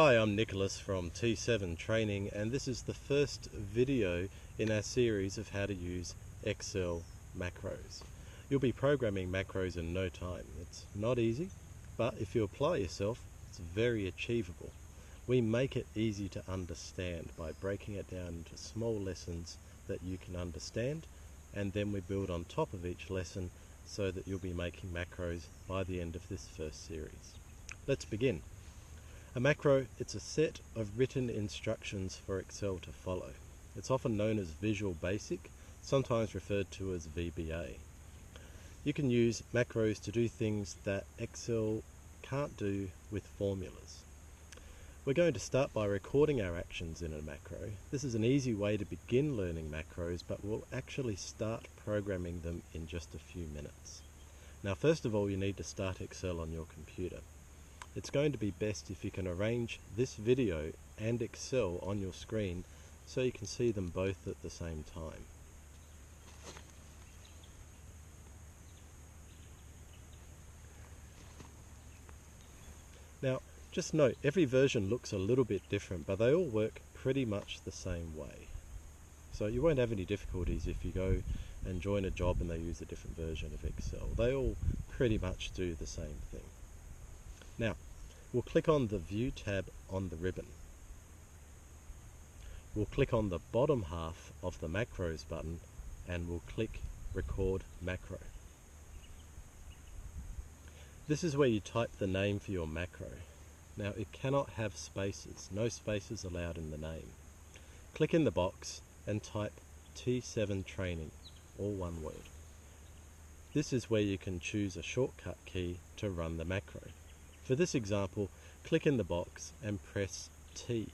Hi, I'm Nicholas from T7 Training, and this is the first video in our series of how to use Excel macros. You'll be programming macros in no time. It's not easy, but if you apply yourself, it's very achievable. We make it easy to understand by breaking it down into small lessons that you can understand, and then we build on top of each lesson so that you'll be making macros by the end of this first series. Let's begin. A macro, it's a set of written instructions for Excel to follow. It's often known as Visual Basic, sometimes referred to as VBA. You can use macros to do things that Excel can't do with formulas. We're going to start by recording our actions in a macro. This is an easy way to begin learning macros, but we'll actually start programming them in just a few minutes. Now, first of all, you need to start Excel on your computer. It's going to be best if you can arrange this video and Excel on your screen so you can see them both at the same time. Now, just note, every version looks a little bit different, but they all work pretty much the same way. So you won't have any difficulties if you go and join a job and they use a different version of Excel. They all pretty much do the same thing. Now, we'll click on the View tab on the ribbon. We'll click on the bottom half of the Macros button and we'll click Record Macro. This is where you type the name for your macro. Now, it cannot have spaces, no spaces allowed in the name. Click in the box and type T7 Training, all one word. This is where you can choose a shortcut key to run the macro. For this example, click in the box and press T.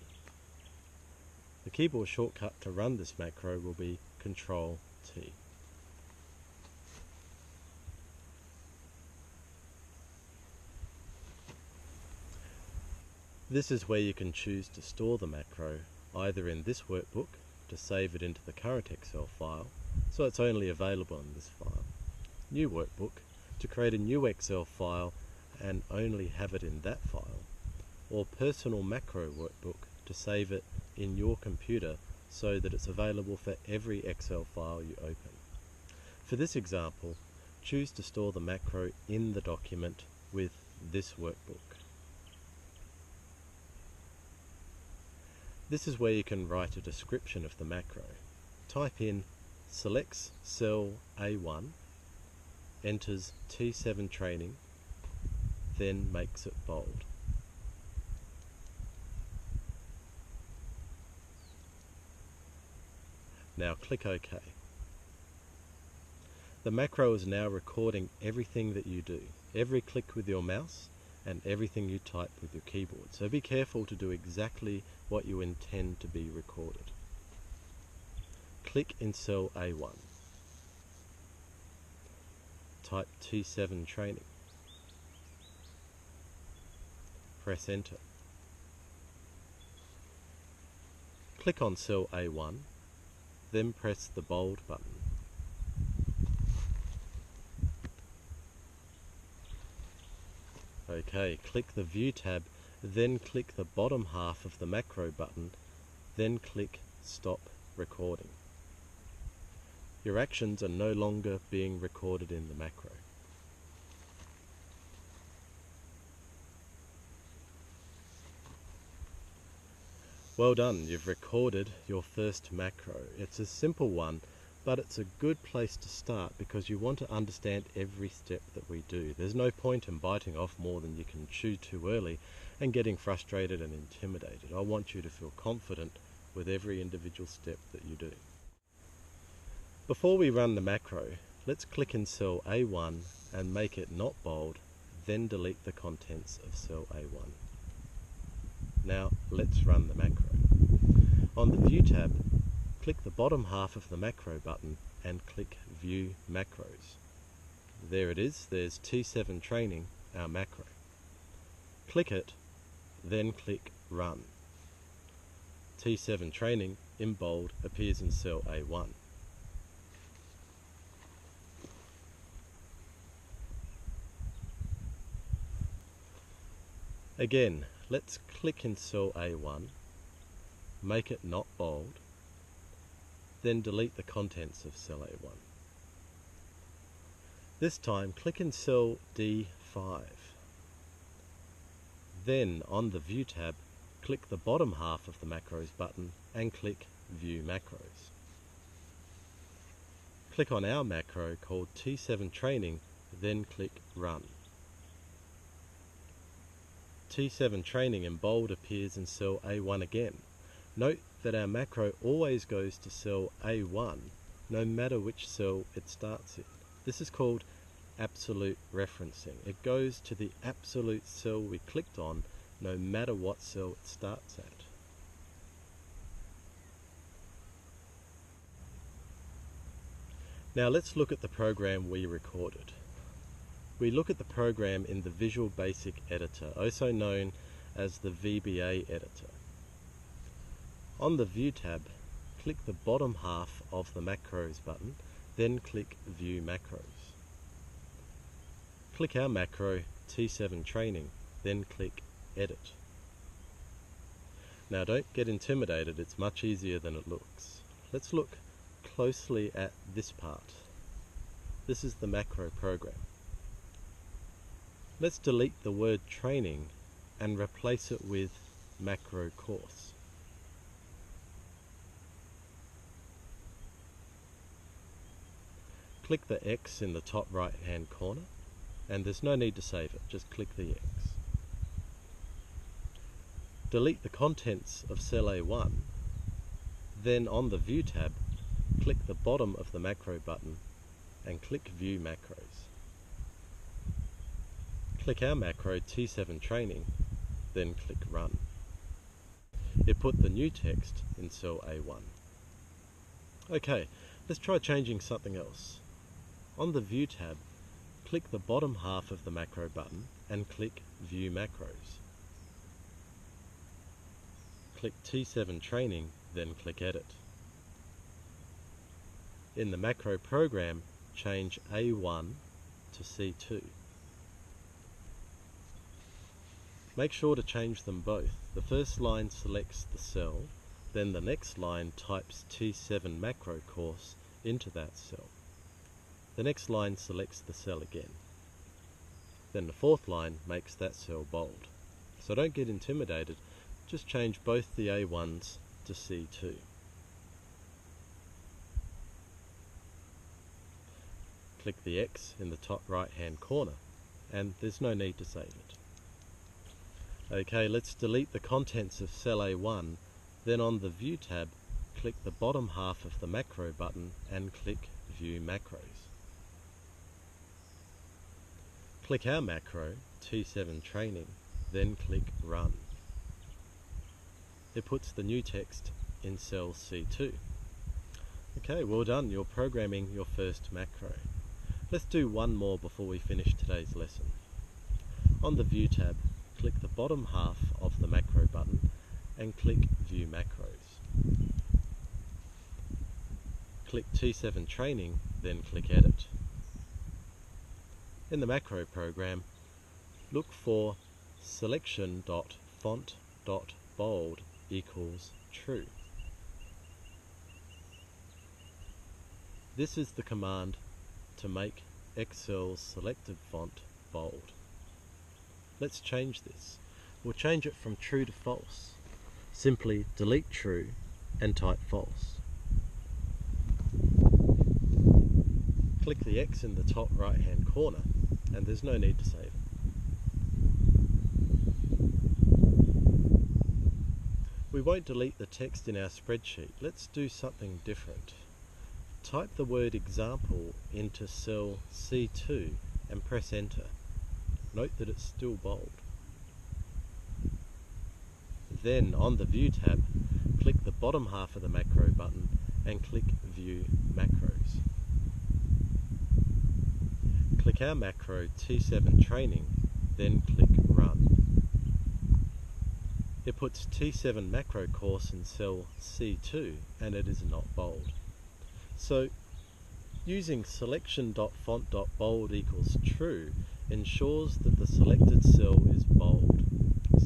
The keyboard shortcut to run this macro will be Control T. This is where you can choose to store the macro, either in this workbook to save it into the current Excel file, so it's only available in this file. New workbook to create a new Excel file and only have it in that file, or personal macro workbook to save it in your computer so that it's available for every Excel file you open. For this example, choose to store the macro in the document with this workbook. This is where you can write a description of the macro. Type in, selects cell A1, enters T7 Training, then makes it bold. Now click OK. The macro is now recording everything that you do, every click with your mouse and everything you type with your keyboard. So be careful to do exactly what you intend to be recorded. Click in cell A1. Type T7 Training. Press Enter. Click on cell A1, then press the bold button. OK, click the View tab, then click the bottom half of the macro button, then click Stop Recording. Your actions are no longer being recorded in the macro. Well done, you've recorded your first macro. It's a simple one, but it's a good place to start because you want to understand every step that we do. There's no point in biting off more than you can chew too early and getting frustrated and intimidated. I want you to feel confident with every individual step that you do. Before we run the macro, let's click in cell A1 and make it not bold, then delete the contents of cell A1. Now let's run the macro. On the View tab, click the bottom half of the macro button and click View Macros. There it is, there's T7 Training, our macro. Click it, then click Run. T7 Training in bold appears in cell A1. Again, Let's click in cell A1, make it not bold, then delete the contents of cell A1. This time click in cell D5. Then on the View tab, click the bottom half of the Macros button and click View Macros. Click on our macro called T7 Training, then click Run. T7 Training in bold appears in cell A1 again. Note that our macro always goes to cell A1, no matter which cell it starts in. This is called absolute referencing. It goes to the absolute cell we clicked on, no matter what cell it starts at. Now let's look at the program we recorded. We look at the program in the Visual Basic Editor, also known as the VBA editor. On the View tab, click the bottom half of the Macros button, then click View Macros. Click our macro T7 Training, then click Edit. Now don't get intimidated, it's much easier than it looks. Let's look closely at this part. This is the macro program. Let's delete the word training and replace it with macro course. Click the X in the top right hand corner, and there's no need to save it, just click the X. Delete the contents of cell A1, then on the View tab, click the bottom of the macro button and click View Macros. Click our macro T7 Training, then click Run. It put the new text in cell A1. Okay, let's try changing something else. On the View tab, click the bottom half of the macro button and click View Macros. Click T7 Training, then click Edit. In the macro program, change A1 to C2. Make sure to change them both. The first line selects the cell, then the next line types T7 macro course into that cell. The next line selects the cell again. Then the fourth line makes that cell bold. So don't get intimidated, just change both the A1s to C2. Click the X in the top right hand corner, and there's no need to save it. Okay, let's delete the contents of cell A1, then on the View tab, click the bottom half of the macro button and click View Macros. Click our macro, T7 Training, then click Run. It puts the new text in cell C2. Okay, well done, you're programming your first macro. Let's do one more before we finish today's lesson. On the View tab, click the bottom half of the macro button and click View Macros. Click T7 Training, then click Edit. In the macro program, look for selection.font.bold equals true. This is the command to make Excel's selected font bold. Let's change this. We'll change it from true to false. Simply delete true and type false. Click the X in the top right hand corner, and there's no need to save it. We won't delete the text in our spreadsheet. Let's do something different. Type the word example into cell C2 and press enter. Note that it's still bold. Then on the View tab, click the bottom half of the macro button and click View Macros. Click our macro T7 Training, then click Run. It puts T7 macro course in cell C2 and it is not bold. So using selection.font.bold equals true ensures that the selected cell is bold.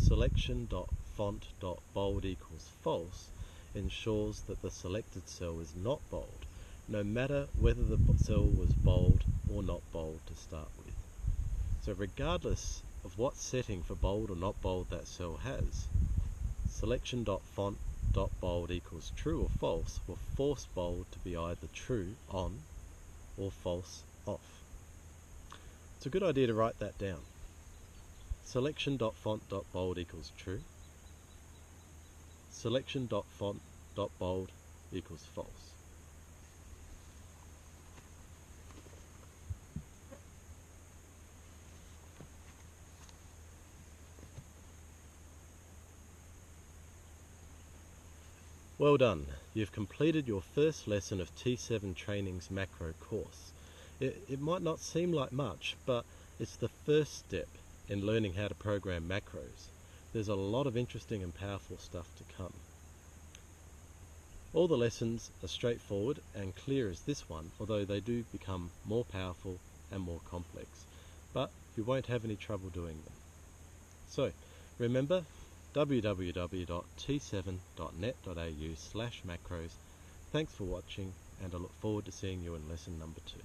selection.font.bold equals false ensures that the selected cell is not bold, no matter whether the cell was bold or not bold to start with. So regardless of what setting for bold or not bold that cell has, selection.font.bold equals true or false will force bold to be either true on or false off. It's a good idea to write that down. Selection.font.bold equals true. Selection.font.bold equals false. Well done. You've completed your first lesson of T7 Training's macro course. It might not seem like much, but it's the first step in learning how to program macros. There's a lot of interesting and powerful stuff to come. All the lessons are straightforward and clear as this one, although they do become more powerful and more complex. But you won't have any trouble doing them. So, remember, www.t7.net.au/macros. Thanks for watching, and I look forward to seeing you in lesson number 2.